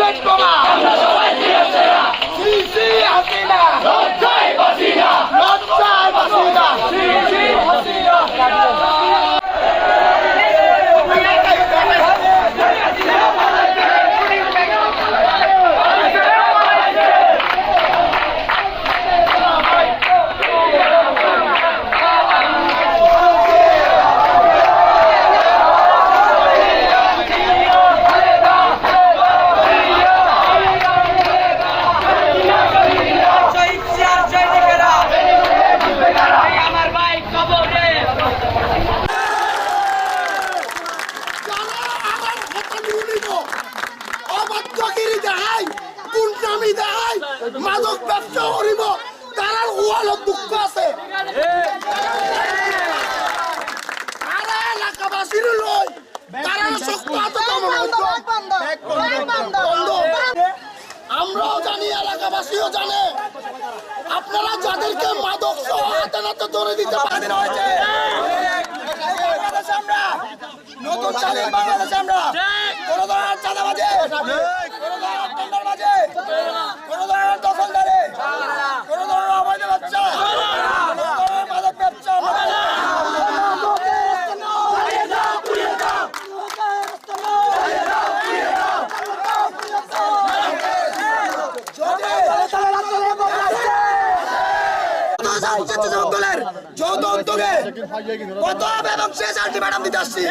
bullet বোমা CC Hasina লজ্জায় বাসিনা CC Hasina মাদক ব্যবসা করিব তার ওয়ালত দুঃখ আছে তারা এলাকাবাসীর লই তারা শক্ত হাতে আমরাও জানি এলাকাবাসীও জানে আপনারা যাদেরকে মাদক সহ হাতে নাতে ধরে দিতে পারেন হয়েছে আমরা নতুন স্বাধীন বাংলাদেশে আমরা কোন ধরনের চাঁদাবাজি কোন ধরনের টেন্ডারবাজি কোন ধরনের দখলদারি কোন ধরনের অবৈধ ব্যবসা কোন ধরনের মাদক ব্যবসা যৌথ উদ্যোগে প্রথম এবং শেষ আলটিমেটাম দিতে আসছি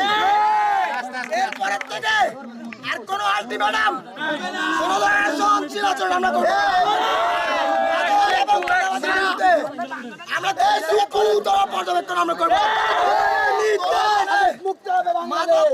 এরপরের থেকে আর কোন আলটিমেটাম কোন ধরনের সহনশীল আচরণ আমরা করব আমরা দেশ গুরুতর পর্যবেক্ষণ আমরা করব মুক্ত হবে বাংলাদেশ